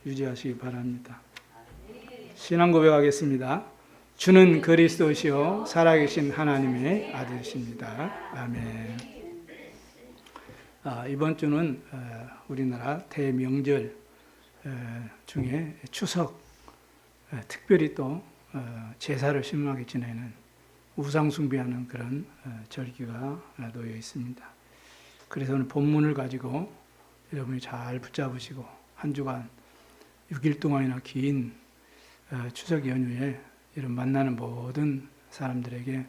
유지하시기 바랍니다. 신앙 고백하겠습니다. 주는 그리스도시요 살아계신 하나님의 아들이십니다. 아멘. 이번 주는 우리나라 대명절 중에 추석, 특별히 또 제사를 심하게 지내는 우상 숭배하는 그런 절기가 놓여 있습니다. 그래서 오늘 본문을 가지고 여러분이 잘 붙잡으시고 한 주간 6일 동안이나 긴 추석 연휴에 이런 만나는 모든 사람들에게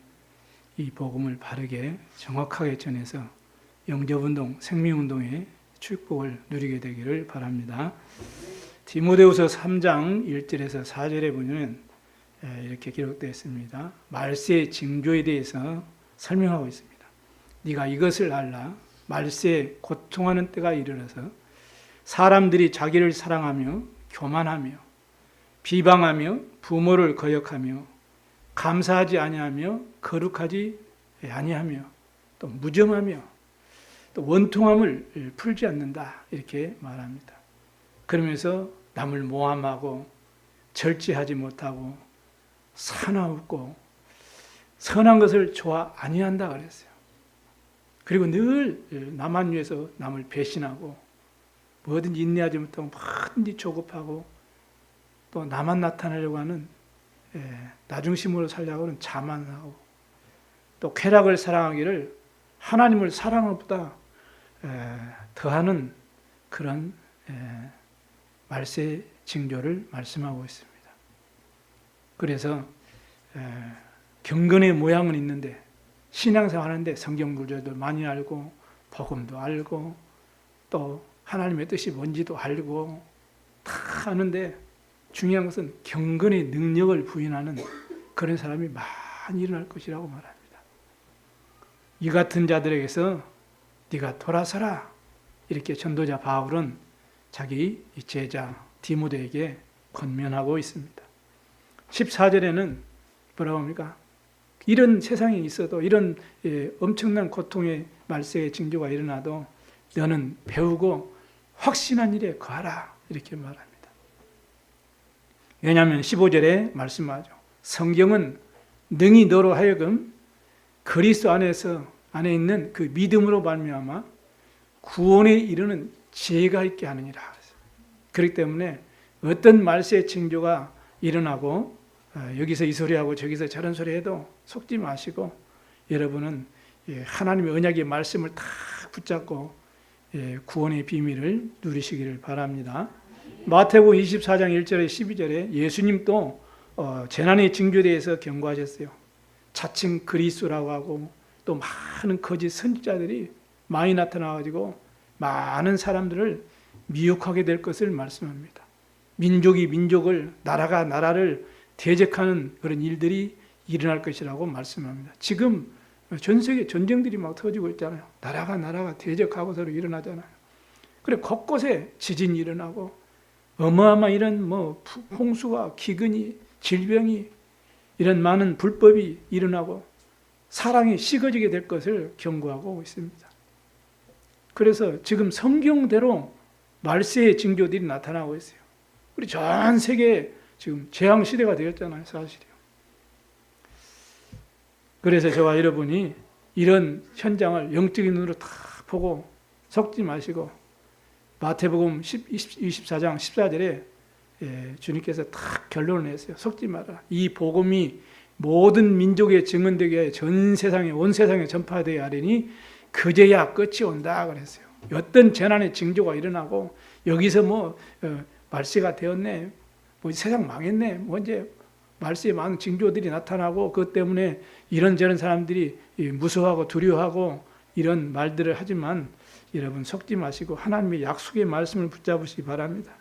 이 복음을 바르게 정확하게 전해서 영접운동, 생명운동의 축복을 누리게 되기를 바랍니다. 디모데후서 3장 1절에서 4절에 보면 이렇게 기록되어 있습니다. 말세의 징조에 대해서 설명하고 있습니다. 네가 이것을 알라. 말세에 고통하는 때가 이르러서 사람들이 자기를 사랑하며 교만하며 비방하며 부모를 거역하며 감사하지 아니하며 거룩하지 아니하며 또 무정하며 또 원통함을 풀지 않는다 이렇게 말합니다. 그러면서 남을 모함하고 절제하지 못하고 사나우고 선한 것을 좋아 아니한다 그랬어요. 그리고 늘 남을 위해서 남을 배신하고 뭐든지 인내하지 못하고 뭐든지 조급하고 또 나만 나타내려고 하는 나중심으로 살려고 하는 자만하고 또 쾌락을 사랑하기를 하나님을 사랑하는 것보다 더하는 그런 말세 징조를 말씀하고 있습니다. 그래서 경건의 모양은 있는데 신앙생활 하는데 성경 구절도 많이 알고 복음도 알고 또 하나님의 뜻이 뭔지도 알고 다 아는데 중요한 것은 경건의 능력을 부인하는 그런 사람이 많이 일어날 것이라고 말합니다. 이 같은 자들에게서 네가 돌아서라 이렇게 전도자 바울은 자기 제자 디모데에게 권면하고 있습니다. 14절에는 뭐라고 합니까? 이런 세상에 있어도 이런 엄청난 고통의 말세의 징조가 일어나도 너는 배우고 확신한 일에 거하라 이렇게 말합니다. 왜냐하면 15절에 말씀하죠. 성경은 능히 너로 하여금 그리스도 안에 있는 그 믿음으로 말미암아 구원에 이르는 지혜가 있게 하느니라. 그렇기 때문에 어떤 말세의 징조가 일어나고 여기서 이 소리하고 저기서 저런 소리 해도 속지 마시고 여러분은 하나님의 언약의 말씀을 다 붙잡고 구원의 비밀을 누리시기를 바랍니다. 마태복음 24장 1절에 12절에 예수님도 재난의 징조에 대해서 경고하셨어요. 자칭 그리스도라고 하고 또 많은 거짓 선지자들이 많이 나타나가지고 많은 사람들을 미혹하게 될 것을 말씀합니다. 민족이 민족을, 나라가 나라를 대적하는 그런 일들이 일어날 것이라고 말씀합니다. 지금 전 세계 전쟁들이 막 터지고 있잖아요. 나라가 대적하고 서로 일어나잖아요. 그래 곳곳에 지진이 일어나고 어마어마한 이런 홍수와 기근이, 질병이 이런 많은 불법이 일어나고 사랑이 식어지게 될 것을 경고하고 있습니다. 그래서 지금 성경대로 말세의 징조들이 나타나고 있어요. 우리 전 세계에 지금 재앙 시대가 되었잖아요, 사실이요. 그래서 저와 여러분이 이런 현장을 영적인 눈으로 다 보고 속지 마시고 마태복음 24장 14절에 주님께서 딱 결론을 냈어요. 속지 마라. 이 복음이 모든 민족에 증언되게 하여 전 세상에 온 세상에 전파되어야 하리니 그제야 끝이 온다 그랬어요. 어떤 재난의 징조가 일어나고 여기서 말세가 되었네, 세상 망했네, 이제 말세에 많은 징조들이 나타나고 그것 때문에 이런저런 사람들이 무서워하고 두려워하고 이런 말들을 하지만 여러분 속지 마시고 하나님의 약속의 말씀을 붙잡으시기 바랍니다.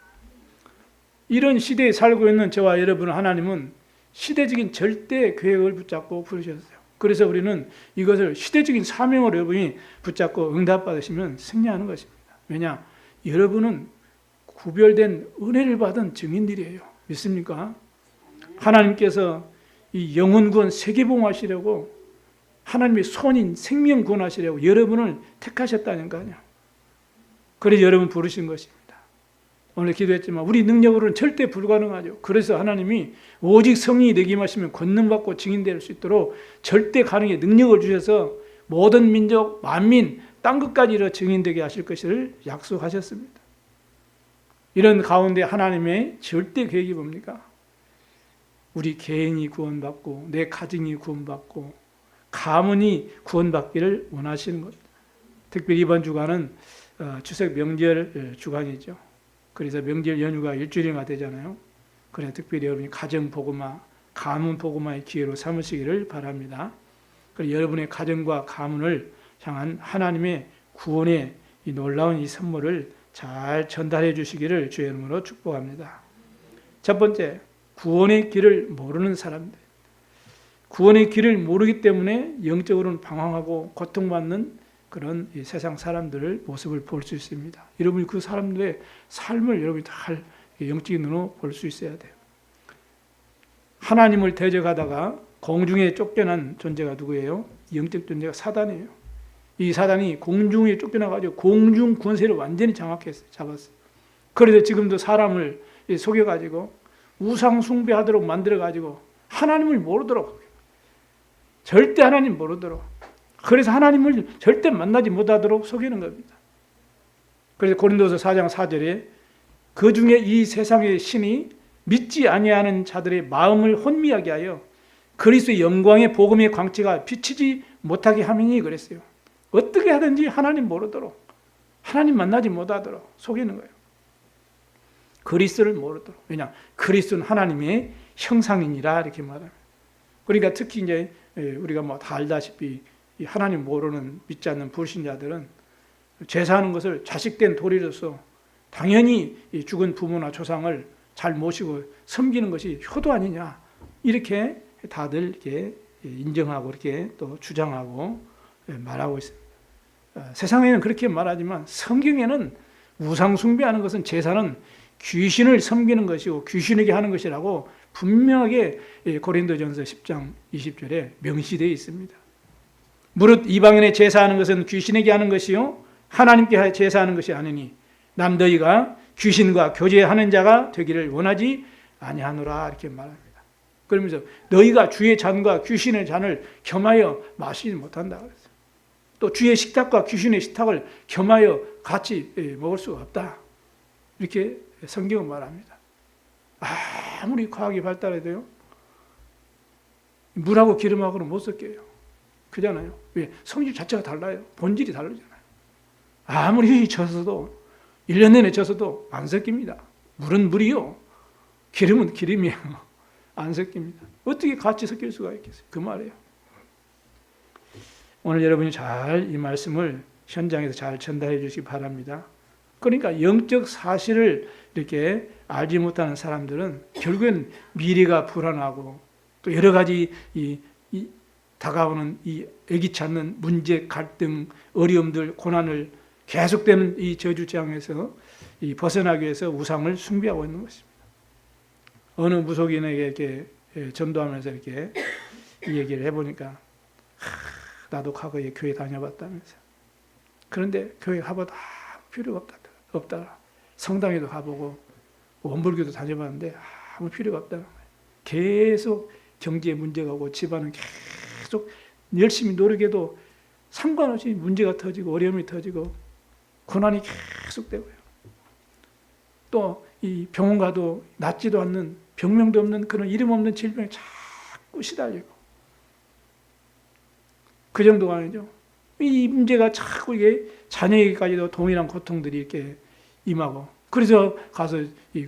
이런 시대에 살고 있는 저와 여러분 하나님은 시대적인 절대 계획을 붙잡고 부르셨어요. 그래서 우리는 이것을 시대적인 사명으로 여러분이 붙잡고 응답받으시면 승리하는 것입니다. 왜냐? 여러분은 구별된 은혜를 받은 증인들이에요. 믿습니까? 하나님께서 이 영혼 구원 세계봉하시려고 하나님의 손인 생명 구원하시려고 여러분을 택하셨다는 거 아니야. 그래서 여러분 부르신 것입니다. 오늘 기도했지만 우리 능력으로는 절대 불가능하죠. 그래서 하나님이 오직 성령이 내게 임하시면 권능받고 증인될 수 있도록 절대 가능의 능력을 주셔서 모든 민족, 만민, 땅끝까지 이르러 증인되게 하실 것을 약속하셨습니다. 이런 가운데 하나님의 절대 계획이 뭡니까? 우리 개인이 구원받고 내 가정이 구원받고 가문이 구원받기를 원하시는 겁니다. 특별히 이번 주간은 추석 명절 주간이죠. 그래서 명절 연휴가 일주일이나 되잖아요. 그래서 특별히 여러분이 가정 복음화, 가문 복음화의 기회로 삼으시기를 바랍니다. 그리고 여러분의 가정과 가문을 향한 하나님의 구원의 이 놀라운 이 선물을 잘 전달해 주시기를 주의 이름으로 축복합니다. 첫 번째, 구원의 길을 모르는 사람들. 구원의 길을 모르기 때문에 영적으로는 방황하고 고통받는 그런 이 세상 사람들의 모습을 볼 수 있습니다. 여러분이 그 사람들의 삶을 여러분이 잘 영적인 눈으로 볼 수 있어야 돼요. 하나님을 대적하다가 공중에 쫓겨난 존재가 누구예요? 영적 존재가 사단이에요. 이 사단이 공중에 쫓겨나가지고 공중 권세를 완전히 잡았어요. 그래서 지금도 사람을 속여가지고 우상 숭배하도록 만들어가지고 하나님을 모르도록, 절대 하나님 모르도록, 그래서 하나님을 절대 만나지 못하도록 속이는 겁니다. 그래서 고린도서 4장 4절에 그 중에 이 세상의 신이 믿지 아니하는 자들의 마음을 혼미하게 하여 그리스도의 영광의 복음의 광채가 비치지 못하게 함이니 그랬어요. 어떻게 하든지 하나님 모르도록, 하나님 만나지 못하도록 속이는 거예요. 그리스도를 모르도록. 왜냐? 그리스도는 하나님의 형상이니라 이렇게 말합니다. 그러니까 특히 이제 우리가 뭐 다 알다시피 하나님 모르는 믿지 않는 불신자들은 제사하는 것을 자식된 도리로서 당연히 죽은 부모나 조상을 잘 모시고 섬기는 것이 효도 아니냐, 이렇게 다들 이렇게 인정하고 이렇게 또 주장하고 말하고 있습니다. 세상에는 그렇게 말하지만 성경에는 우상 숭배하는 것은, 제사는 귀신을 섬기는 것이고 귀신에게 하는 것이라고 분명하게 고린도전서 10장 20절에 명시되어 있습니다. 무릇 이방인의 제사하는 것은 귀신에게 하는 것이요 하나님께 제사하는 것이 아니니 남 너희가 귀신과 교제하는 자가 되기를 원하지 아니하노라 이렇게 말합니다. 그러면서 너희가 주의 잔과 귀신의 잔을 겸하여 마시지 못한다 그랬어요. 또 주의 식탁과 귀신의 식탁을 겸하여 같이 먹을 수가 없다, 이렇게 성경은 말합니다. 아무리 과학이 발달해도요, 물하고 기름하고는 못 섞여요. 그잖아요. 왜? 성질 자체가 달라요. 본질이 다르잖아요. 아무리 져서도 1년 내내 져서도 안 섞입니다. 물은 물이요, 기름은 기름이에요. 안 섞입니다. 어떻게 같이 섞일 수가 있겠어요? 그 말이에요. 오늘 여러분이 잘 이 말씀을 현장에서 잘 전달해 주시기 바랍니다. 그러니까 영적 사실을 이렇게 알지 못하는 사람들은 결국엔 미래가 불안하고 또 여러 가지 다가오는 이 예기치 않는 문제, 갈등, 어려움들, 고난을 계속되는 이 저주장에서 벗어나기 위해서 우상을 숭배하고 있는 것입니다. 어느 무속인에게 이렇게 전도하면서 이렇게 이 얘기를 해보니까 나도 과거에 교회 다녀봤다면서. 그런데 교회 가봐도 필요가 없다. 성당에도 가보고 원불교도 다녀봤는데 아무 필요가 없다. 계속 경제에 문제가 오고 집안은 계속 열심히 노력해도 상관없이 문제가 터지고 어려움이 터지고 고난이 계속 되고요. 또 이 병원 가도 낫지도 않는, 병명도 없는 그런 이름 없는 질병에 자꾸 시달리고, 그 정도가 아니죠. 이 문제가 자꾸 이게 자녀에게까지도 동일한 고통들이 이렇게 임하고, 그래서 가서 이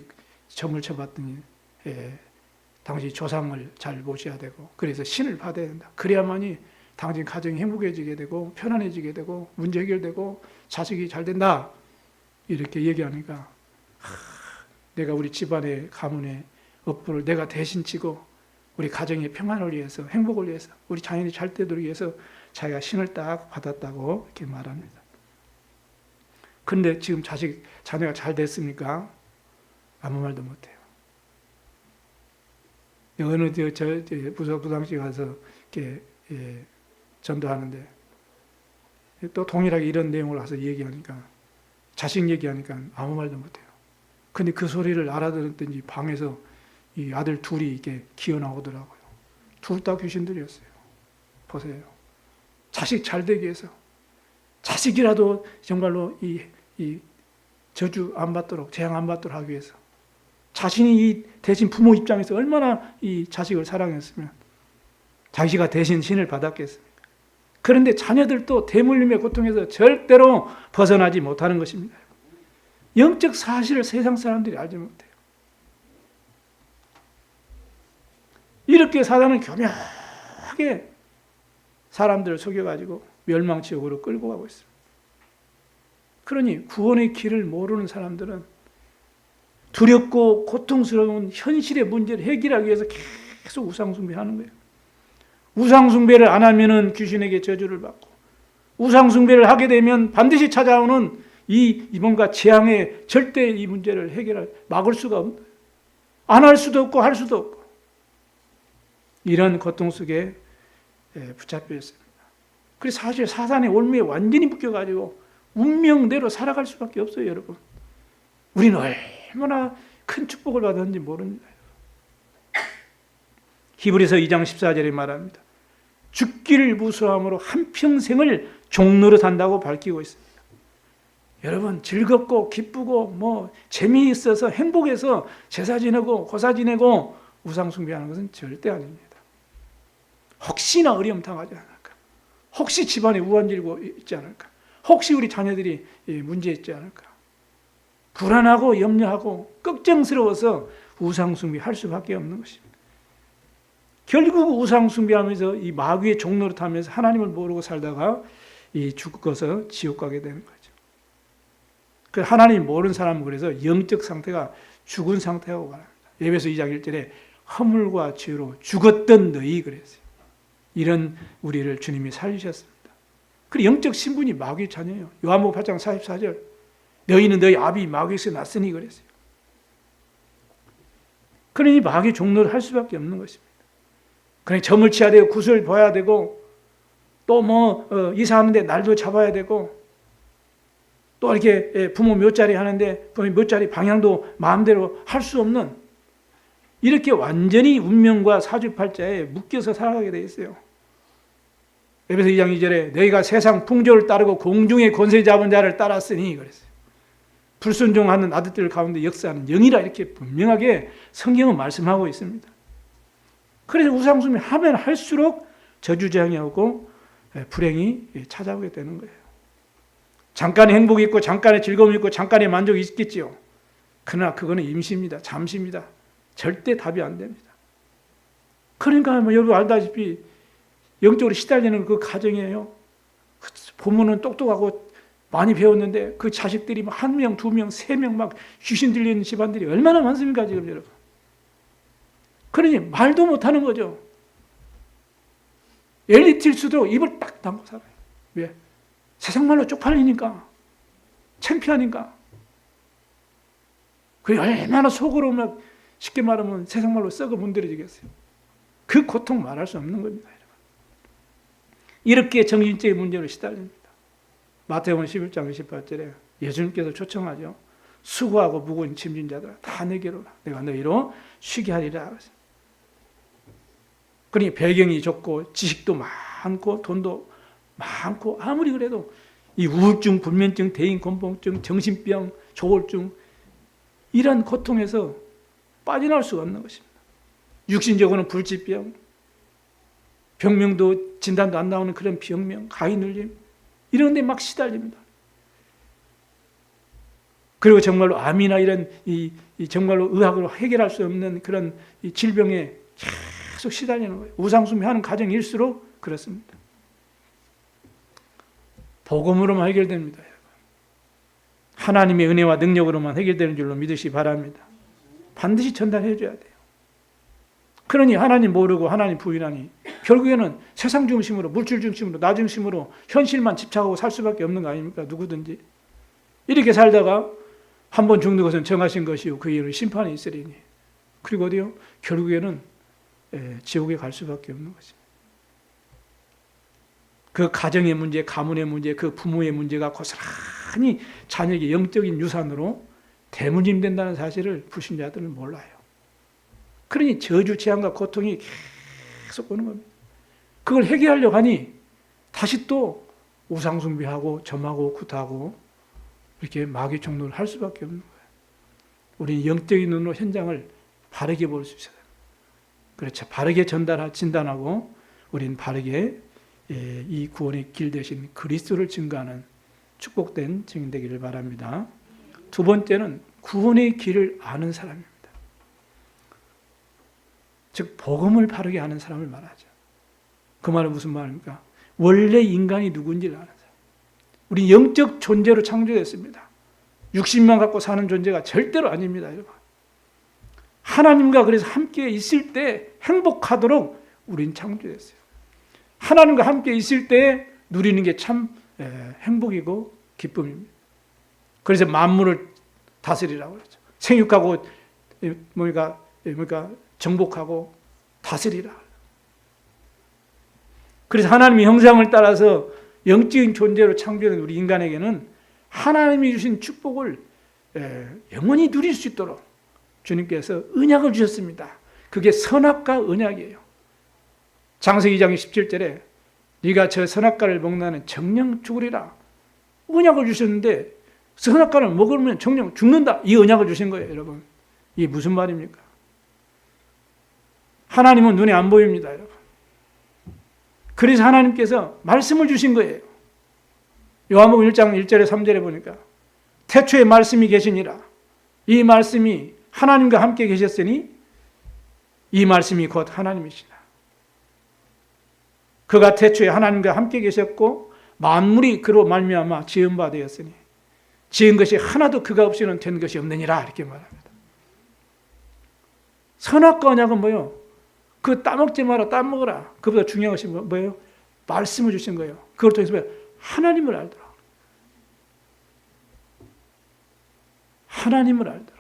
점을 쳐봤더니 당신 조상을 잘 모셔야 되고, 그래서 신을 받아야 된다. 그래야만이 당신 가정이 행복해지게 되고 편안해지게 되고 문제 해결되고 자식이 잘 된다, 이렇게 얘기하니까 내가 우리 집안의 가문의 업부를 내가 대신 지고 우리 가정의 평안을 위해서, 행복을 위해서, 우리 자녀이 잘 되도록 위해서 자기가 신을 딱 받았다고 이렇게 말합니다. 그런데 지금 자녀가 잘 됐습니까? 아무 말도 못해요. 어느 부당시 가서 이렇게 전도하는데 또 동일하게 이런 내용을 와서 얘기하니까, 자식 얘기하니까 아무 말도 못해요. 근데 그 소리를 알아들었던지 방에서 이 아들 둘이 이렇게 기어 나오더라고요. 둘 다 귀신들이었어요. 보세요. 자식 잘 되기 위해서. 자식이라도 정말로 이 저주 안 받도록, 재앙 안 받도록 하기 위해서. 자신이 이 대신 부모 입장에서 얼마나 이 자식을 사랑했으면 자기가 대신 신을 받았겠습니까? 그런데 자녀들도 대물림의 고통에서 절대로 벗어나지 못하는 것입니다. 영적 사실을 세상 사람들이 알지 못해요. 이렇게 사단은 교묘하게 사람들을 속여가지고 멸망지옥으로 끌고 가고 있습니다. 그러니 구원의 길을 모르는 사람들은 두렵고 고통스러운 현실의 문제를 해결하기 위해서 계속 우상숭배하는 거예요. 우상숭배를 안 하면은 귀신에게 저주를 받고, 우상숭배를 하게 되면 반드시 찾아오는 이 뭔가 재앙의 절대 이 문제를 막을 수가 없는 거예요. 안 할 수도 없고 할 수도 없고, 이런 고통 속에 붙잡혀 있습니다. 그래서 사실 사단의 올무에 완전히 묶여가지고 운명대로 살아갈 수밖에 없어요, 여러분. 우리는 얼마나 큰 축복을 받았는지 모릅니다. 히브리서 2장 14절에 말합니다. 죽기를 무서워함으로 한평생을 종노릇 한다고 밝히고 있습니다. 여러분, 즐겁고 기쁘고 재미있어서 행복해서 제사 지내고 고사 지내고 우상 숭배하는 것은 절대 아닙니다. 혹시나 어려움 당하지 않을까? 혹시 집안에 우환질고 있지 않을까? 혹시 우리 자녀들이 문제 있지 않을까? 불안하고 염려하고 걱정스러워서 우상 숭배할 수밖에 없는 것입니다. 결국 우상 숭배하면서 이 마귀의 종노릇 하면서 하나님을 모르고 살다가 죽어서 지옥 가게 되는 거죠. 그 하나님 모르는 사람은 그래서 영적 상태가 죽은 상태라고 말합니다. 에베소 2장 1절에 허물과 죄로 죽었던 너희 그랬어요. 이런 우리를 주님이 살리셨습니다. 그리고 영적 신분이 마귀의 자녀예요. 요한복음 8장 44절 너희는 너희 아비 마귀에서 났으니 그랬어요. 그러니 마귀 종노를 할 수밖에 없는 것입니다. 그러니 점을 치야 되고 구슬 봐야 되고 또 이사하는데 날도 잡아야 되고 또 이렇게 부모 묘자리 하는데 묘자리 방향도 마음대로 할 수 없는 이렇게 완전히 운명과 사주팔자에 묶여서 살아가게 돼 있어요. 에베소 2장 2절에 너희가 세상 풍조를 따르고 공중의 권세 잡은 자를 따랐으니 그랬어요. 불순종하는 아들들 가운데 역사하는 영이라 이렇게 분명하게 성경은 말씀하고 있습니다. 그래서 우상숭배 하면 할수록 저주재앙이 오고 불행이 찾아오게 되는 거예요. 잠깐의 행복이 있고 잠깐의 즐거움이 있고 잠깐의 만족이 있겠지요. 그러나 그거는 임시입니다. 잠시입니다. 절대 답이 안 됩니다. 그러니까 여러분 알다시피 영적으로 시달리는 그 가정이에요. 부모는 똑똑하고 많이 배웠는데 그 자식들이 한 명, 두 명, 세 명 막 귀신 들리는 집안들이 얼마나 많습니까 지금 여러분. 그러니 말도 못하는 거죠. 엘리트일수록 입을 딱 닫고 살아요. 왜? 세상 말로 쪽팔리니까, 창피하니까. 그게 얼마나 속으로 막 쉽게 말하면 세상 말로 썩어 문드러지겠어요. 그 고통 말할 수 없는 겁니다. 여러분. 이렇게 정신적인 문제로 시달립니다. 마태복음 11장 28절에 예수님께서 초청하죠. 수고하고 무거운 짐진 자들아 다 내게로 오라. 내가 너희로 쉬게 하리라. 그러니 배경이 좋고 지식도 많고 돈도 많고 아무리 그래도 이 우울증, 불면증, 대인건봉증, 정신병, 조울증 이런 고통에서 빠져나올 수가 없는 것입니다. 육신적으로는 불치병, 병명도 진단도 안 나오는 그런 병명, 가위 눌림 이런 데 막 시달립니다. 그리고 정말로 암이나 이런 이 정말로 의학으로 해결할 수 없는 그런 이 질병에 계속 시달리는 거예요. 우상숭배하는 가정일수록 그렇습니다. 복음으로만 해결됩니다. 하나님의 은혜와 능력으로만 해결되는 줄로 믿으시기 바랍니다. 반드시 전달해 줘야 돼요. 그러니 하나님 모르고 하나님 부인하니 결국에는 세상 중심으로 물질 중심으로 나 중심으로 현실만 집착하고 살 수밖에 없는 거 아닙니까? 누구든지. 이렇게 살다가 한 번 죽는 것은 정하신 것이요 그 이후로 심판이 있으리니 그리고 어디요? 결국에는 지옥에 갈 수밖에 없는 것입니다. 그 가정의 문제, 가문의 문제, 그 부모의 문제가 고스란히 자녀에게 영적인 유산으로 대문임 된다는 사실을 불신자들은 몰라요. 그러니 저주, 재앙과 고통이 계속 오는 겁니다. 그걸 해결하려고 하니 다시 또 우상숭배하고 점하고 구타하고 이렇게 마귀 종로를 할 수밖에 없는 거예요. 우리는 영적인 눈으로 현장을 바르게 볼 수 있어요. 그렇죠. 바르게 진단하고 우리는 바르게 이 구원의 길 대신 그리스도를 증거하는 축복된 증인 되기를 바랍니다. 두 번째는 구원의 길을 아는 사람입니다. 즉 복음을 바르게 아는 사람을 말하죠. 그 말은 무슨 말입니까? 원래 인간이 누군지를 아는 사람. 우리 영적 존재로 창조됐습니다. 육신만 갖고 사는 존재가 절대로 아닙니다, 여러분. 하나님과 그래서 함께 있을 때 행복하도록 우린 창조됐어요. 하나님과 함께 있을 때 누리는 게 참 행복이고 기쁨입니다. 그래서 만물을 다스리라고 그러죠. 생육하고 뭐니까 정복하고 다스리라. 그래서 하나님의 형상을 따라서 영적인 존재로 창조된 우리 인간에게는 하나님이 주신 축복을 영원히 누릴 수 있도록 주님께서 언약을 주셨습니다. 그게 선악과 언약이에요. 창세기 2장 17절에 네가 저 선악과를 먹나는 정령 죽으리라. 언약을 주셨는데 선악과를 먹으면 정령 죽는다. 이 언약을 주신 거예요, 여러분. 이게 무슨 말입니까? 하나님은 눈에 안 보입니다, 여러분. 그래서 하나님께서 말씀을 주신 거예요. 요한복음 1장 1절에 3절에 보니까 태초에 말씀이 계시니라. 이 말씀이 하나님과 함께 계셨으니 이 말씀이 곧 하나님이시라. 그가 태초에 하나님과 함께 계셨고 만물이 그로 말미암아 지은 바 되었으니 지은 것이 하나도 그가 없이는 된 것이 없느니라 이렇게 말합니다. 선악과 언약은 뭐예요? 그 따먹지 마라, 따먹어라. 그보다 중요한 것이 뭐예요? 말씀을 주신 거예요. 그걸 통해서 뭐예요? 하나님을 알더라. 하나님을 알더라.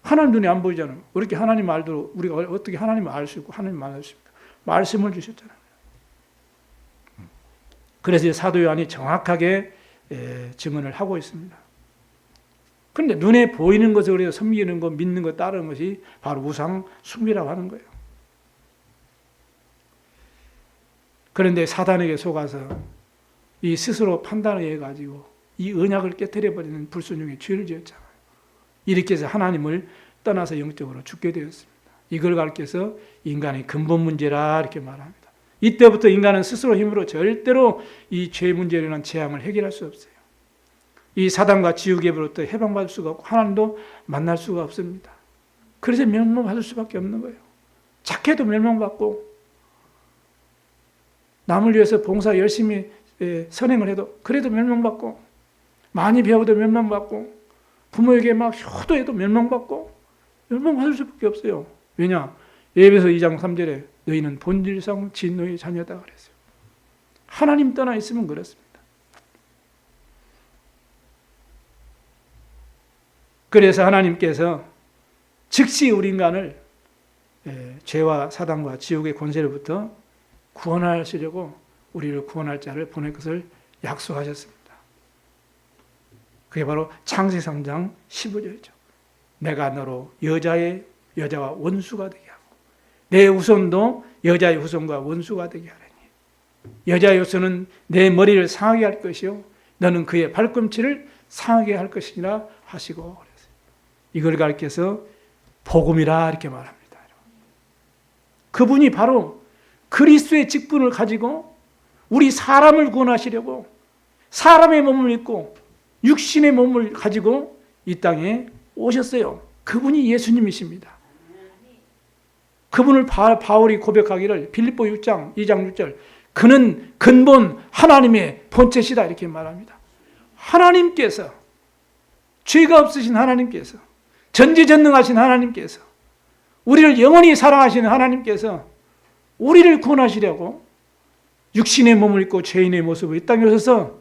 하나님 눈에 안 보이잖아요. 어떻게 하나님 알도록 우리가 어떻게 하나님을 알 수 있고 하나님을 만날 수 있습니까? 말씀을 주셨잖아요. 그래서 사도 요한이 정확하게 증언을 하고 있습니다. 그런데 눈에 보이는 것을 우리가 섬기는 것, 믿는 것, 따르는 것이 바로 우상 숭배라고 하는 거예요. 그런데 사단에게 속아서 이 스스로 판단을 해가지고 이 언약을 깨뜨려버리는 불순종의 죄를 지었잖아요. 이렇게 해서 하나님을 떠나서 영적으로 죽게 되었습니다. 이걸 가르쳐서 인간의 근본 문제라 이렇게 말합니다. 이때부터 인간은 스스로 힘으로 절대로 이 죄 문제라는 재앙을 해결할 수 없어요. 이 사단과 지옥에로부터 해방받을 수가 없고 하나님도 만날 수가 없습니다. 그래서 멸망받을 수밖에 없는 거예요. 착해도 멸망받고 남을 위해서 봉사 열심히 선행을 해도 그래도 멸망받고 많이 배워도 멸망받고 부모에게 막 효도해도 멸망받고 멸망받을 수밖에 없어요. 왜냐? 에베소 2장 3절에 너희는 본질상 진노의 자녀다 그랬어요. 하나님 떠나 있으면 그렇습니다. 그래서 하나님께서 즉시 우리 인간을 죄와 사단과 지옥의 권세로부터 구원하시려고 우리를 구원할 자를 보낼 것을 약속하셨습니다. 그게 바로 창세기 3장 15절이죠. 내가 너로 여자와 원수가 되게 하고 내 후손도 여자의 후손과 원수가 되게 하리니 여자의 후손은 내 머리를 상하게 할 것이요 너는 그의 발꿈치를 상하게 할 것이니라 하시고 그랬어요. 이걸 가르쳐서 복음이라 이렇게 말합니다. 그분이 바로 그리스도의 직분을 가지고 우리 사람을 구원하시려고 사람의 몸을 입고 육신의 몸을 가지고 이 땅에 오셨어요. 그분이 예수님이십니다. 그분을 바울이 고백하기를 빌립보 6장 2장 6절 그는 근본 하나님의 본체시다 이렇게 말합니다. 하나님께서 죄가 없으신 하나님께서 전지전능하신 하나님께서 우리를 영원히 사랑하시는 하나님께서 우리를 구원하시려고 육신의 몸을 입고 죄인의 모습으로 이 땅에 오셔서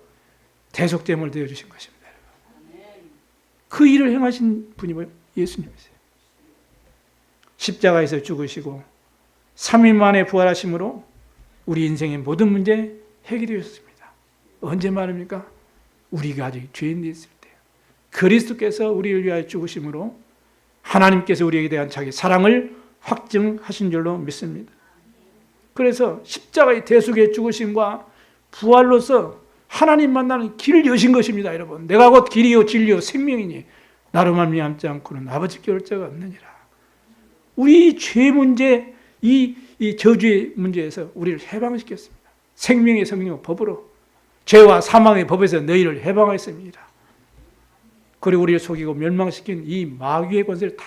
대속제물을 되어주신 것입니다. 그 일을 행하신 분이 예수님이세요. 십자가에서 죽으시고 3일 만에 부활하심으로 우리 인생의 모든 문제 해결되었습니다. 언제 말입니까? 우리가 아직 죄인이 있을 때 그리스도께서 우리를 위하여 죽으심으로 하나님께서 우리에게 대한 자기 사랑을 확증하신 줄로 믿습니다. 그래서 십자가의 대속의 죽으심과 부활로서 하나님 만나는 길을 여신 것입니다. 여러분, 내가 곧 길이요 진리요 생명이니 나로 말미암지 않고는 아버지께 올 자가 없느니라. 우리 죄 문제, 이 저주의 문제에서 우리를 해방시켰습니다. 생명의 성령의 법으로 죄와 사망의 법에서 너희를 해방하였습니다. 그리고 우리를 속이고 멸망시킨 이 마귀의 권세를 다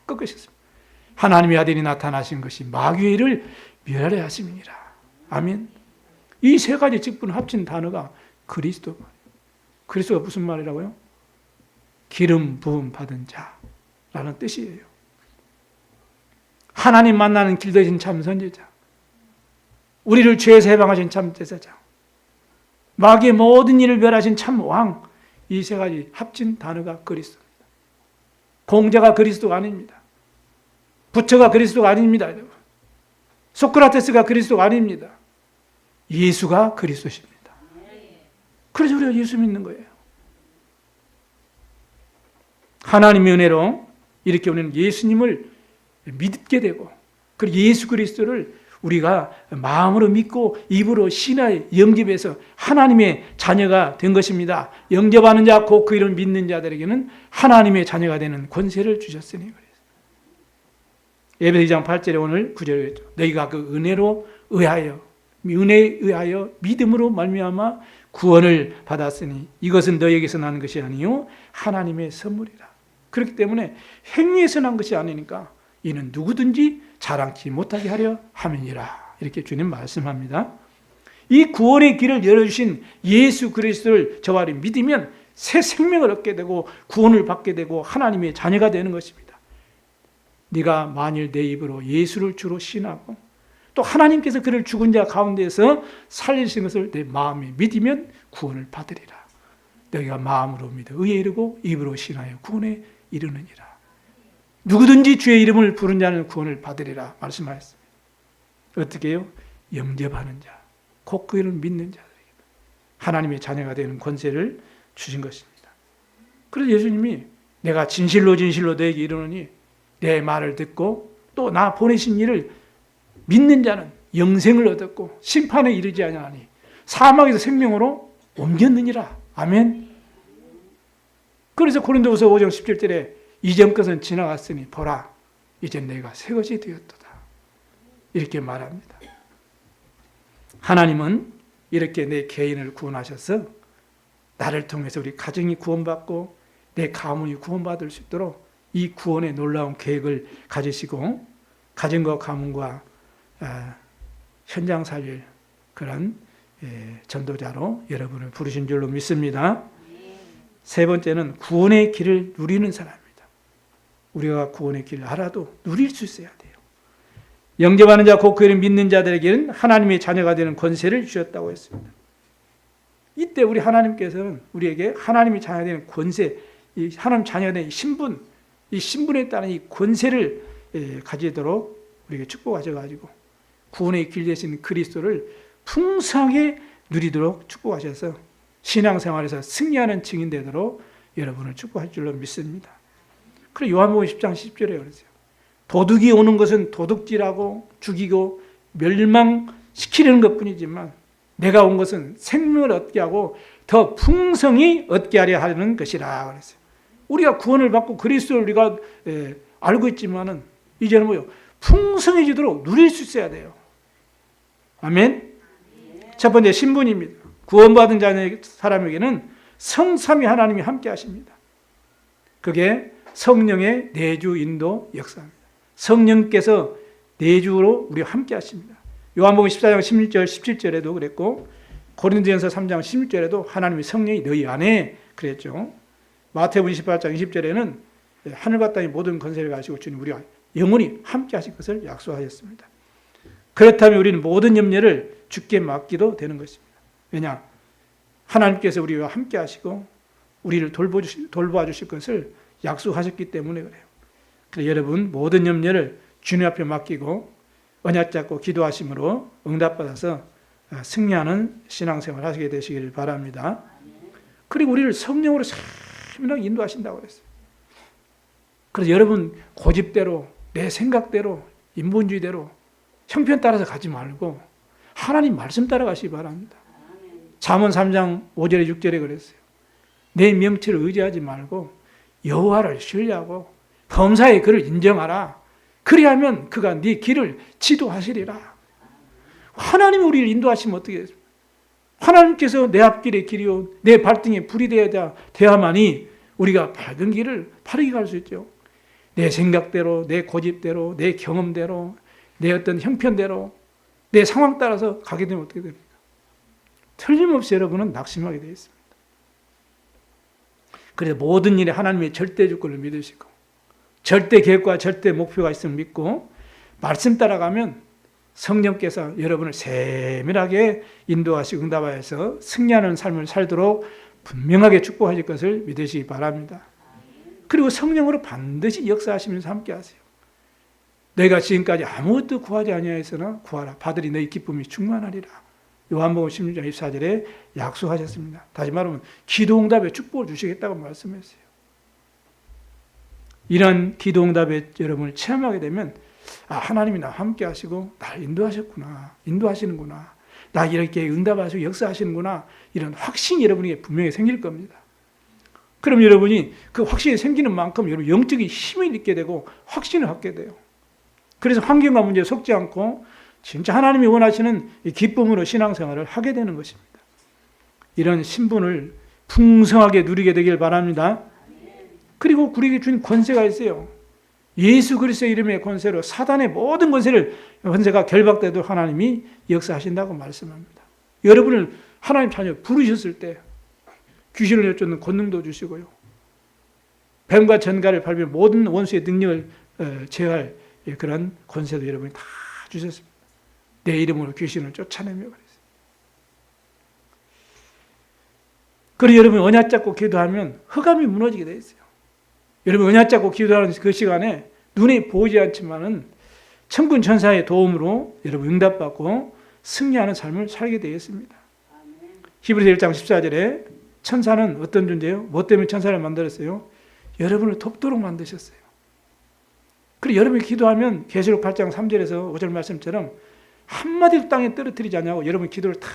꺾으셨습니다. 하나님의 아들이 나타나신 것이 마귀를 멸하려 하심이니라. 아멘. 이 세 가지 직분 합친 단어가 그리스도 말이에요. 그리스도가 무슨 말이라고요? 기름 부음 받은 자라는 뜻이에요. 하나님 만나는 길 되신 참 선지자, 우리를 죄에서 해방하신 참 제사장, 마귀의 모든 일을 멸하신 참 왕, 이 세 가지 합친 단어가 그리스도입니다. 공자가 그리스도가 아닙니다. 부처가 그리스도가 아닙니다. 소크라테스가 그리스도가 아닙니다. 예수가 그리스도십니다. 그래서 우리가 예수 믿는 거예요. 하나님의 은혜로 이렇게 우리는 예수님을 믿게 되고, 그리고 예수 그리스도를 우리가 마음으로 믿고 입으로 신하에 영접해서 하나님의 자녀가 된 것입니다. 영접하는 자, 곧 그 이름을 믿는 자들에게는 하나님의 자녀가 되는 권세를 주셨으니 그래요. 에베소 2장 8절에 오늘 9절에 했죠. 너희가 그 은혜로 의하여, 은혜에 의하여 믿음으로 말미암아 구원을 받았으니 이것은 너희에게서 나는 것이 아니요 하나님의 선물이라. 그렇기 때문에 행위에서 난 것이 아니니까 이는 누구든지 자랑치 못하게 하려 함이니라. 이렇게 주님 말씀합니다. 이 구원의 길을 열어주신 예수 그리스도를 저와 믿으면 새 생명을 얻게 되고 구원을 받게 되고 하나님의 자녀가 되는 것입니다. 네가 만일 내 입으로 예수를 주로 신하고 또 하나님께서 그를 죽은 자 가운데서 살리신 것을 내 마음에 믿으면 구원을 받으리라. 너희가 마음으로 믿어 의에 이르고 입으로 신하여 구원에 이르느니라. 누구든지 주의 이름을 부른 자는 구원을 받으리라 말씀하셨습니다. 어떻게 해요? 영접하는 자, 곧 그 이름을 믿는 자들에게 하나님의 자녀가 되는 권세를 주신 것입니다. 그래서 예수님이 내가 진실로 진실로 너에게 이르노니 내 말을 듣고 또 나 보내신 이를 믿는 자는 영생을 얻었고 심판에 이르지 아니하니 사망에서 생명으로 옮겼느니라. 아멘. 그래서 고린도후서 5장 17절에 이전 것은 지나갔으니 보라 이제 내가 새 것이 되었도다. 이렇게 말합니다. 하나님은 이렇게 내 개인을 구원하셔서 나를 통해서 우리 가정이 구원받고 내 가문이 구원받을 수 있도록 이 구원의 놀라운 계획을 가지시고 가정과 가문과 현장 살릴 그런 전도자로 여러분을 부르신 줄로 믿습니다. 세 번째는 구원의 길을 누리는 사람입니다. 우리가 구원의 길을 알아도 누릴 수 있어야 돼요. 영접하는 자, 곧 그 이름 믿는 자들에게는 하나님의 자녀가 되는 권세를 주셨다고 했습니다. 이때 우리 하나님께서는 우리에게 하나님의 자녀가 되는 권세, 이 하나님 자녀가 되는 신분, 이 신분에 따른 이 권세를 가지도록 우리에게 축복하셔가지고 구원의 길 되신 그리스도를 풍성하게 누리도록 축복하셔서 신앙생활에서 승리하는 증인 되도록 여러분을 축복할 줄로 믿습니다. 그리고 요한복음 10장 10절에 그러세요. 도둑이 오는 것은 도둑질하고 죽이고 멸망시키려는 것뿐이지만 내가 온 것은 생명을 얻게 하고 더 풍성히 얻게 하려 하는 것이라 그랬어요. 우리가 구원을 받고 그리스도를 우리가 알고 있지만은 이제는 뭐요? 풍성해지도록 누릴 수 있어야 돼요. 아멘. 첫 번째 신분입니다. 구원받은 자녀 사람에게는 성삼위 하나님이 함께 하십니다. 그게 성령의 내주 인도 역사입니다. 성령께서 내주로 우리와 함께 하십니다. 요한복음 14장 16절 17절에도 그랬고 고린도전서 3장 16절에도 하나님의 성령이 너희 안에 그랬죠. 마태복음 28장 20절에는 하늘과 땅의 모든 권세를 가지고 주님 우리와 영원히 함께 하실 것을 약속하셨습니다. 그렇다면 우리는 모든 염려를 주께 맡기도 되는 것입니다. 왜냐? 하나님께서 우리와 함께 하시고 우리를 돌보아 주실 것을 약속하셨기 때문에 그래요. 그래서 여러분 모든 염려를 주님 앞에 맡기고 언약 잡고 기도하심으로 응답받아서 승리하는 신앙생활 하시게 되시기를 바랍니다. 그리고 우리를 성령으로 세밀하게 인도하신다고 그랬어요. 그래서 여러분 고집대로 내 생각대로 인본주의대로 형편 따라서 가지 말고 하나님 말씀 따라가시기 바랍니다. 잠언 3장 5절에 6절에 그랬어요. 내 명치를 의지하지 말고 여호와를 신뢰하고 범사의 그를 인정하라. 그리하면 그가 네 길을 지도하시리라. 하나님이 우리를 인도하시면 어떻게 해요? 하나님께서 내 앞길에 길이요 내 발등에 불이 되어야만이 우리가 밝은 길을 바르게 갈 수 있죠. 내 생각대로 내 고집대로 내 경험대로 내 어떤 형편대로 내 상황 따라서 가게 되면 어떻게 됩니까? 틀림없이 여러분은 낙심하게 되어 있습니다. 그래서 모든 일에 하나님의 절대 주권을 믿으시고 절대 계획과 절대 목표가 있음을 믿고 말씀 따라가면 성령께서 여러분을 세밀하게 인도하시고 응답하여서 승리하는 삶을 살도록 분명하게 축복하실 것을 믿으시기 바랍니다. 그리고 성령으로 반드시 역사하시면서 함께 하세요. 너희가 지금까지 아무것도 구하지 아니하였으나 구하라. 받으리 너희 기쁨이 충만하리라. 요한복음 16장 24절에 약속하셨습니다. 다시 말하면 기도응답에 축복을 주시겠다고 말씀했어요. 이런 기도응답에 여러분을 체험하게 되면 하나님이 나와 함께 하시고 날 인도하셨구나. 인도하시는구나. 나 이렇게 응답하시고 역사하시는구나. 이런 확신이 여러분에게 분명히 생길 겁니다. 그럼 여러분이 그 확신이 생기는 만큼 여러분 영적인 힘을 얻게 되고 확신을 갖게 돼요. 그래서 환경과 문제에 속지 않고 진짜 하나님이 원하시는 이 기쁨으로 신앙생활을 하게 되는 것입니다. 이런 신분을 풍성하게 누리게 되길 바랍니다. 그리고 우리에게 준 권세가 있어요. 예수 그리스도의 이름의 권세로 사단의 모든 권세가 결박되도록 하나님이 역사하신다고 말씀합니다. 여러분을 하나님 자녀 부르셨을 때 귀신을 내쫓는 권능도 주시고요. 뱀과 전갈을 밟으며 모든 원수의 능력을 제어할 그런 권세도 여러분이 다 주셨습니다. 내 이름으로 귀신을 쫓아내며 그랬어요. 그리고 여러분 언약 잡고 기도하면 흑암이 무너지게 되어 있어요. 여러분 언약 잡고 기도하는 그 시간에 눈에 보이지 않지만은 천군 천사의 도움으로 여러분 응답받고 승리하는 삶을 살게 되어 있습니다. 히브리서 1장 14절에 천사는 어떤 존재예요? 뭐 때문에 천사를 만들었어요? 여러분을 돕도록 만드셨어요. 그리고 여러분이 기도하면 계시록 8장 3절에서 5절 말씀처럼 한마디도 땅에 떨어뜨리지 않냐고 여러분 기도를 다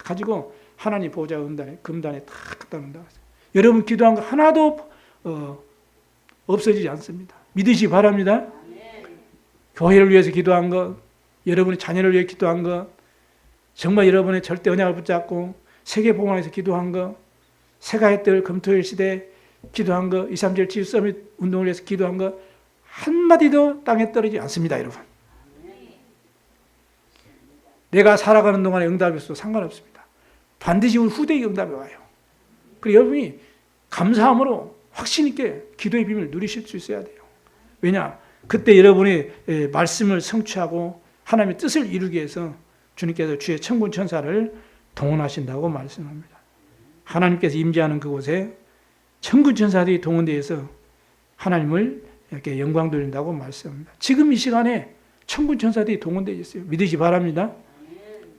가지고 하나님 보호자 은단에 금단에 다 갖다 놓는다. 여러분 기도한 거 하나도 없어지지 않습니다. 믿으시기 바랍니다. 교회를 위해서 기도한 것, 여러분의 자녀를 위해 기도한 것, 정말 여러분의 절대 언약을 붙잡고 세계복음화에서 기도한 것, 새가의 뜰 금토일 시대 기도한 것, 237 치유 서밋 운동을 위해서 기도한 것 한마디도 땅에 떨어지지 않습니다. 여러분. 내가 살아가는 동안에 응답이 없어도 상관없습니다. 반드시 우리 후대의 응답이 와요. 그리고 여러분이 감사함으로 확신 있게 기도의 비밀을 누리실 수 있어야 돼요. 왜냐? 그때 여러분의 말씀을 성취하고 하나님의 뜻을 이루기 위해서 주님께서 주의 천군 천사를 동원하신다고 말씀합니다. 하나님께서 임재하는 그곳에 천군 천사들이 동원되어서 하나님을 이렇게 영광 돌린다고 말씀합니다. 지금 이 시간에 천군 천사들이 동원되어 있어요. 믿으시 바랍니다.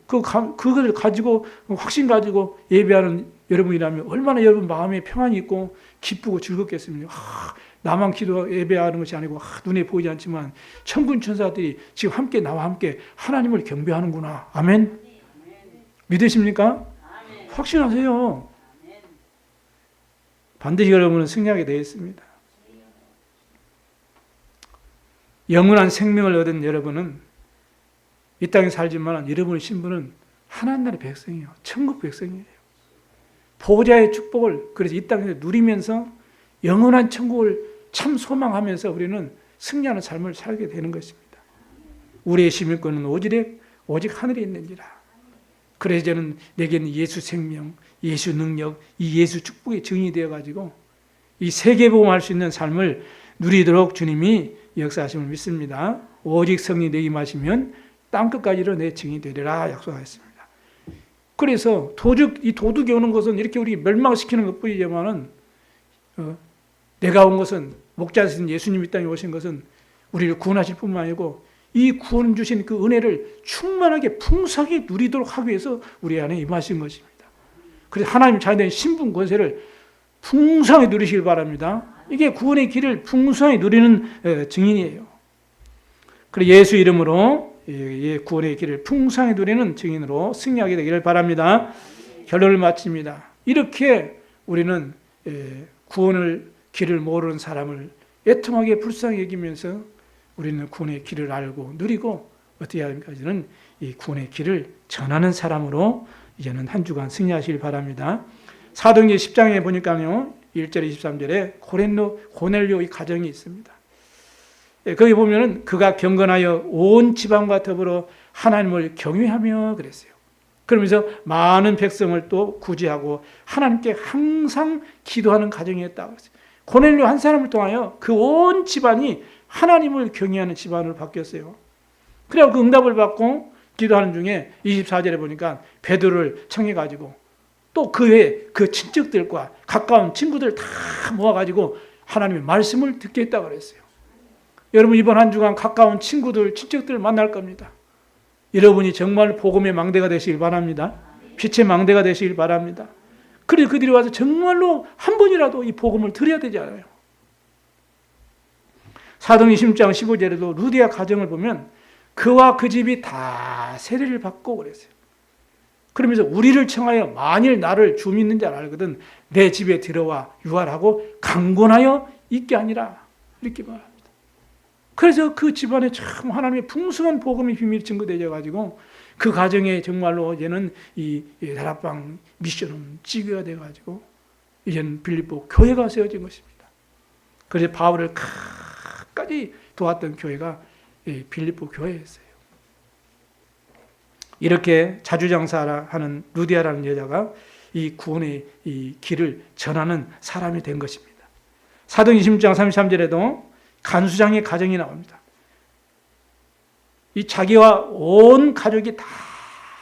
그것을 가지고 확신 가지고 예배하는 여러분이라면 얼마나 여러분 마음에 평안이 있고 기쁘고 즐겁겠습니까? 나만 기도 예배하는 것이 아니고 눈에 보이지 않지만 천군 천사들이 지금 함께 나와 함께 하나님을 경배하는구나. 아멘. 믿으십니까? 확신하세요. 반드시 여러분은 승리하게 되어 있습니다. 영원한 생명을 얻은 여러분은 이 땅에 살지만 여러분의 신분은 하나님 나라의 백성이에요. 천국 백성이에요. 보호자의 축복을 그래서 이 땅에서 누리면서 영원한 천국을 참 소망하면서 우리는 승리하는 삶을 살게 되는 것입니다. 우리의 시민권은 오직 하늘에 있는지라. 그래서 저는 내게는 예수 생명, 예수 능력, 이 예수 축복의 증인이 되어가지고 이 세계복음할 수 있는 삶을 누리도록 주님이 역사하심을 믿습니다. 오직 성령이 내게 임하시면 땅끝까지로 내 증인이 되리라 약속하였습니다. 그래서 이 도둑이 오는 것은 이렇게 우리 멸망시키는 것뿐이지만은 내가 온 것은 목자이신 예수님이 땅에 오신 것은 우리를 구원하실 뿐만 아니고 이 구원 주신 그 은혜를 충만하게 풍성하게 누리도록 하기 위해서 우리 안에 임하신 것입니다. 그래서 하나님 자녀된 신분 권세를 풍성히 누리시길 바랍니다. 이게 구원의 길을 풍성히 누리는 증인이에요. 그리고 예수 이름으로 구원의 길을 풍성히 누리는 증인으로 승리하게 되기를 바랍니다. 결론을 마칩니다. 이렇게 우리는 구원의 길을 모르는 사람을 애통하게 불쌍히 여기면서 우리는 구원의 길을 알고 누리고 어떻게 합니까? 이제는 이 구원의 길을 전하는 사람으로 이제는 한 주간 승리하시길 바랍니다. 사도행전 10장에 보니까요, 1절 23절에 고넬료 이 가정이 있습니다. 거기 보면은 그가 경건하여 온 지방과 더불어 하나님을 경외하며 그랬어요. 그러면서 많은 백성을 또 구제하고 하나님께 항상 기도하는 가정이었다고 했어요. 고넬료 한 사람을 통하여 그 온 집안이 하나님을 경외하는 집안으로 바뀌었어요. 그래서 그 응답을 받고 기도하는 중에 24절에 보니까 베드로를 청해가지고 또 그 외에 그 친척들과 가까운 친구들 다 모아가지고 하나님의 말씀을 듣게 했다고 그랬어요. 여러분 이번 한 주간 가까운 친구들, 친척들 만날 겁니다. 여러분이 정말 복음의 망대가 되시길 바랍니다. 빛의 망대가 되시길 바랍니다. 그래서 그들이 와서 정말로 한 번이라도 이 복음을 드려야 되잖아요. 사도행전 16장 15절에도 루디아 가정을 보면 그와 그 집이 다 세례를 받고 그랬어요. 그러면서 우리를 청하여 만일 나를 주 믿는 자 알거든 내 집에 들어와 유할하고 강권하여 있게 하니라 이렇게 말합니다. 그래서 그 집안에 참 하나님의 풍성한 복음의 비밀이 증거되어 가지고 그 가정에 정말로 이제는 이 다락방 미션은 지교가 되어 가지고 이제는 빌립보 교회가 세워진 것입니다. 그래서 바울을 끝까지 도왔던 교회가 빌립보 교회였어요. 이렇게 자주장사하는 루디아라는 여자가 이 구원의 이 길을 전하는 사람이 된 것입니다. 사도행전 26장 33절에도 간수장의 가정이 나옵니다. 이 자기와 온 가족이 다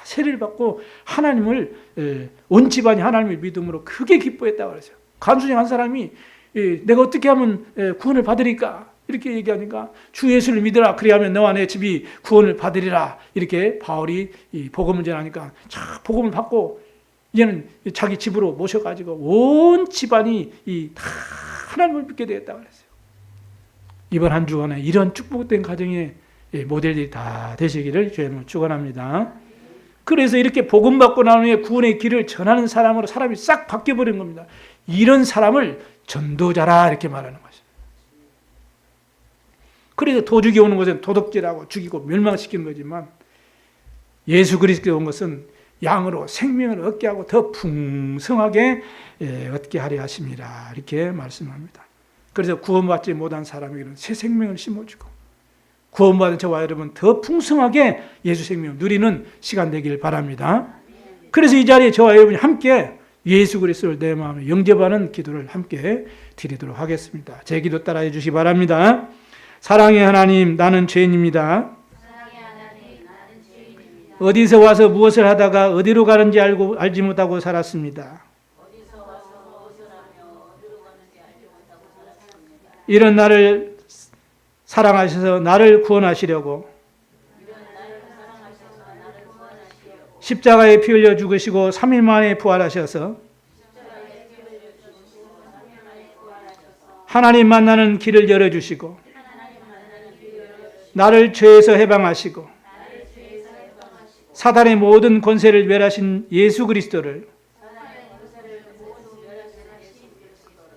세례를 받고 하나님을 온 집안이 하나님을 믿음으로 크게 기뻐했다고 그랬어요. 간수장 한 사람이 내가 어떻게 하면 구원을 받으리까? 이렇게 얘기하니까 주 예수를 믿으라. 그리하면 너와 내 집이 구원을 받으리라. 이렇게 바울이 이 복음을 전하니까 복음을 받고 이제는 자기 집으로 모셔가지고 온 집안이 다 하나님을 믿게 되었다고 그랬어요. 이번 한 주간에 이런 축복된 가정의 모델들이 다 되시기를 주님을 축원합니다. 그래서 이렇게 복음 받고 난 후에 구원의 길을 전하는 사람으로 사람이 싹 바뀌어버린 겁니다. 이런 사람을 전도자라 이렇게 말하는 것이죠. 그래서 도둑이 오는 것은 도둑질하고 죽이고 멸망시키는 거지만 예수 그리스도가 온 것은 양으로 생명을 얻게 하고 더 풍성하게 얻게 하려 하심이라 이렇게 말씀합니다. 그래서 구원받지 못한 사람에게는 새 생명을 심어주고 구원받은 저와 여러분 더 풍성하게 예수 생명을 누리는 시간 되길 바랍니다. 그래서 이 자리에 저와 여러분이 함께 예수 그리스도를 내 마음에 영접하는 기도를 함께 드리도록 하겠습니다. 제 기도 따라해 주시기 바랍니다. 사랑의 하나님, 나는 죄인입니다. 어디서 와서 무엇을 하다가 어디로 가는지 알지 못하고 살았습니다. 이런 나를 사랑하셔서 나를 구원하시려고 십자가에 피 흘려 죽으시고 3일 만에 부활하셔서 하나님 만나는 길을 열어주시고 나를 죄에서 해방하시고 사단의 모든 권세를 멸하신 예수 그리스도를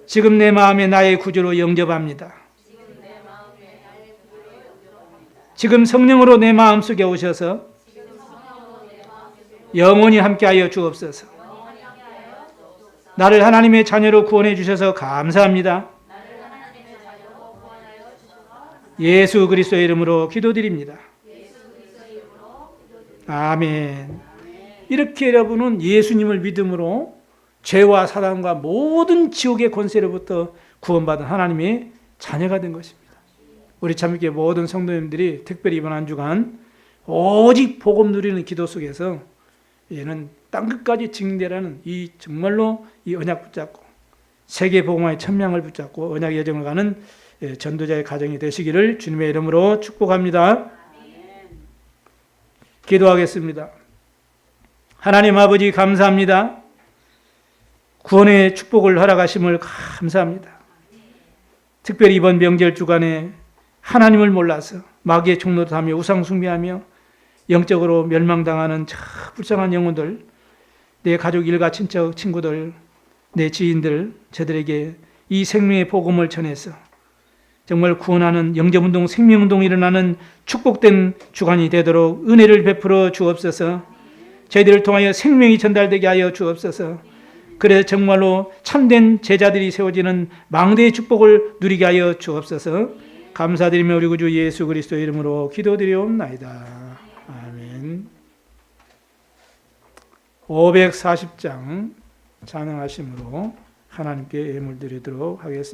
지금 내 마음에 나의 구주로 영접합니다. 지금 성령으로 내 마음속에 오셔서 영원히 함께하여 주옵소서. 나를 하나님의 자녀로 구원해 주셔서 감사합니다. 예수 그리스도의 이름으로 기도드립니다. 아멘. 이렇게 여러분은 예수님을 믿음으로 죄와 사단과 모든 지옥의 권세로부터 구원받은 하나님의 자녀가 된 것입니다. 우리 참교회 모든 성도님들이 특별히 이번 한 주간 오직 복음 누리는 기도 속에서 얘는 땅끝까지 증인되라는 이 정말로 이 언약 붙잡고 세계 복음화의 천명을 붙잡고 언약 여정을 가는 전도자의 가정이 되시기를 주님의 이름으로 축복합니다. 기도하겠습니다. 하나님 아버지 감사합니다. 구원의 축복을 허락하심을 감사합니다. 특별히 이번 명절 주간에 하나님을 몰라서 마귀의 종노릇하며 우상 숭배하며 영적으로 멸망당하는 저 불쌍한 영혼들, 내 가족, 일가, 친척, 친구들, 내 지인들, 저들에게 이 생명의 복음을 전해서 정말 구원하는 영접운동, 생명운동이 일어나는 축복된 주간이 되도록 은혜를 베풀어 주옵소서. 저희들을 통하여 생명이 전달되게 하여 주옵소서. 그래 정말로 참된 제자들이 세워지는 망대의 축복을 누리게 하여 주옵소서. 감사드리며 우리 구주 예수 그리스도의 이름으로 기도드리옵나이다. 아멘. 540장 찬양하심으로 하나님께 예물 드리도록 하겠습니다.